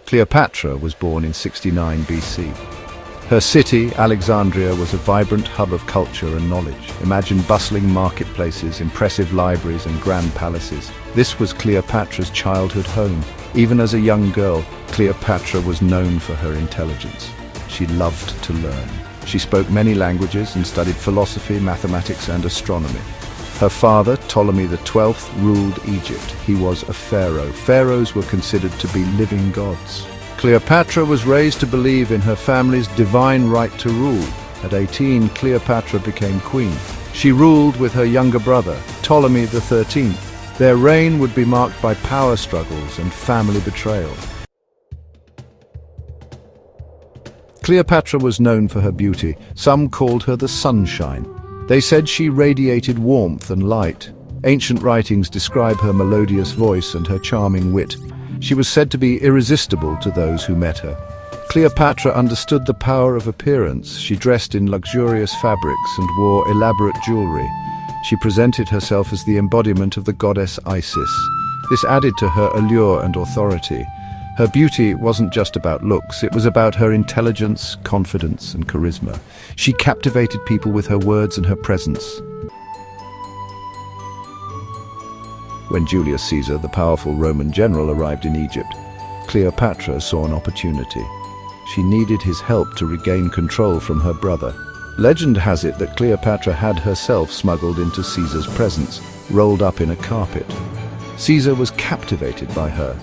Cleopatra was born in 69 BC. Her city, Alexandria, was a vibrant hub of culture and knowledge. Imagine bustling marketplaces, impressive libraries, and grand palaces. This was Cleopatra's childhood home. Even as a young girl, Cleopatra was known for her intelligence. She loved to learn. She spoke many languages and studied philosophy, mathematics, and astronomy. Her father, Ptolemy XII, ruled Egypt. He was a pharaoh. Pharaohs were considered to be living gods. Cleopatra was raised to believe in her family's divine right to rule. At 18, Cleopatra became queen. She ruled with her younger brother, Ptolemy XIII. Their reign would be marked by power struggles and family betrayal. Cleopatra was known for her beauty. Some called her the sunshine. They said she radiated warmth and light. Ancient writings describe her melodious voice and her charming wit. She was said to be irresistible to those who met her. Cleopatra understood the power of appearance. She dressed in luxurious fabrics and wore elaborate jewelry. She presented herself as the embodiment of the goddess Isis. This added to her allure and authority. Her beauty wasn't just about looks, it was about her intelligence, confidence, and charisma. She captivated people with her words and her presence. When Julius Caesar, the powerful Roman general, arrived in Egypt, Cleopatra saw an opportunity. She needed his help to regain control from her brother. Legend has it that Cleopatra had herself smuggled into Caesar's presence, rolled up in a carpet. Caesar was captivated by her.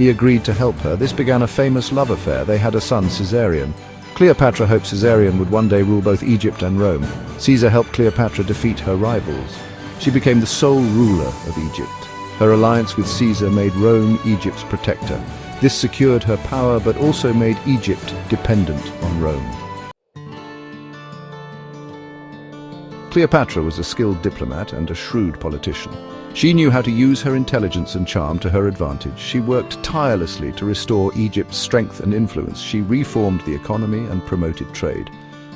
He agreed to help her. This began a famous love affair. They had a son, Caesarion. Cleopatra hoped Caesarion would one day rule both Egypt and Rome. Caesar helped Cleopatra defeat her rivals. She became the sole ruler of Egypt. Her alliance with Caesar made Rome Egypt's protector. This secured her power but also made Egypt dependent on Rome. Cleopatra was a skilled diplomat and a shrewd politician. She knew how to use her intelligence and charm to her advantage. She worked tirelessly to restore Egypt's strength and influence. She reformed the economy and promoted trade.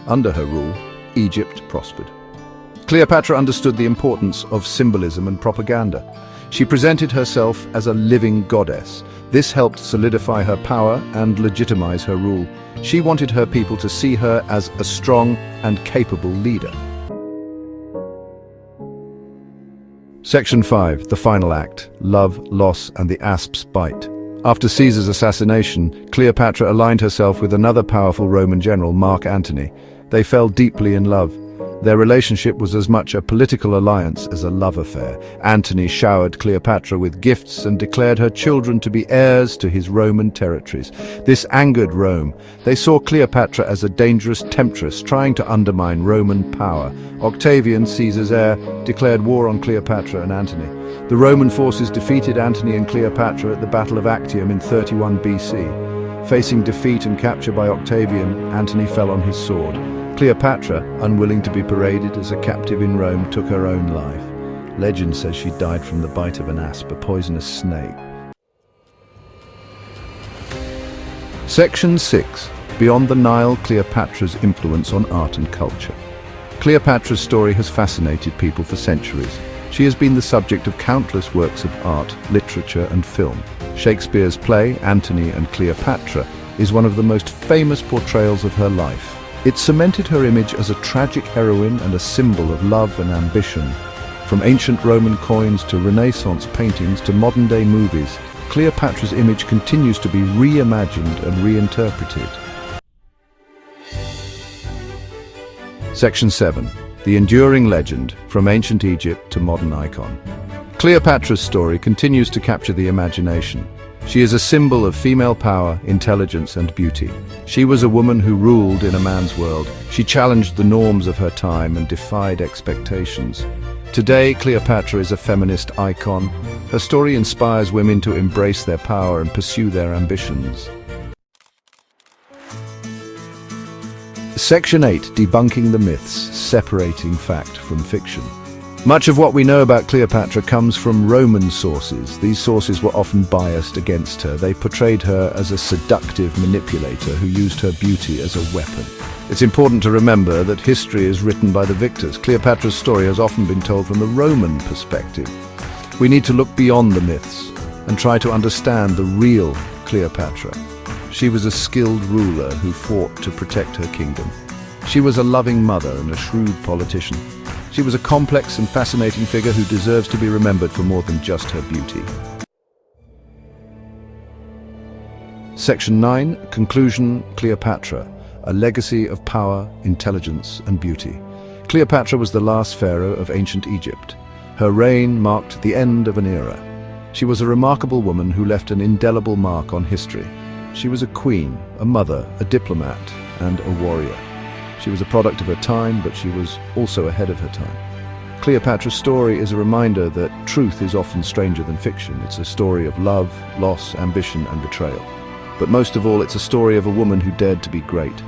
Under her rule, Egypt prospered. Cleopatra understood the importance of symbolism and propaganda. She presented herself as a living goddess. This helped solidify her power and legitimize her rule. She wanted her people to see her as a strong and capable leader. Section 5, the final act, love, loss, and the asp's bite. After Caesar's assassination, Cleopatra aligned herself with another powerful Roman general, Mark Antony. They fell deeply in love. Their relationship was as much a political alliance as a love affair. Antony showered Cleopatra with gifts and declared her children to be heirs to his Roman territories. This angered Rome. They saw Cleopatra as a dangerous temptress trying to undermine Roman power. Octavian, Caesar's heir, declared war on Cleopatra and Antony. The Roman forces defeated Antony and Cleopatra at the Battle of Actium in 31 BC. Facing defeat and capture by Octavian, Antony fell on his sword. Cleopatra, unwilling to be paraded as a captive in Rome, took her own life. Legend says she died from the bite of an asp, a poisonous snake. Section 6. Beyond the Nile, Cleopatra's influence on art and culture. Cleopatra's story has fascinated people for centuries. She has been the subject of countless works of art, literature, and film. Shakespeare's play, Antony and Cleopatra, is one of the most famous portrayals of her life. It cemented her image as a tragic heroine and a symbol of love and ambition. From ancient Roman coins to Renaissance paintings to modern-day movies, Cleopatra's image continues to be reimagined and reinterpreted. Section 7. The enduring legend, from ancient Egypt to modern icon. Cleopatra's story continues to capture the imagination. She is a symbol of female power, intelligence, and beauty. She was a woman who ruled in a man's world. She challenged the norms of her time and defied expectations. Today, Cleopatra is a feminist icon. Her story inspires women to embrace their power and pursue their ambitions. Section 8. Debunking the myths, separating fact from fiction. Much of what we know about Cleopatra comes from Roman sources. These sources were often biased against her. They portrayed her as a seductive manipulator who used her beauty as a weapon. It's important to remember that history is written by the victors. Cleopatra's story has often been told from the Roman perspective. We need to look beyond the myths and try to understand the real Cleopatra. She was a skilled ruler who fought to protect her kingdom. She was a loving mother and a shrewd politician. She was a complex and fascinating figure who deserves to be remembered for more than just her beauty. Section 9, Conclusion, Cleopatra, a legacy of power, intelligence, and beauty. Cleopatra was the last pharaoh of ancient Egypt. Her reign marked the end of an era. She was a remarkable woman who left an indelible mark on history. She was a queen, a mother, a diplomat, and a warrior. She was a product of her time, but she was also ahead of her time. Cleopatra's story is a reminder that truth is often stranger than fiction. It's a story of love, loss, ambition, and betrayal. But most of all, it's a story of a woman who dared to be great.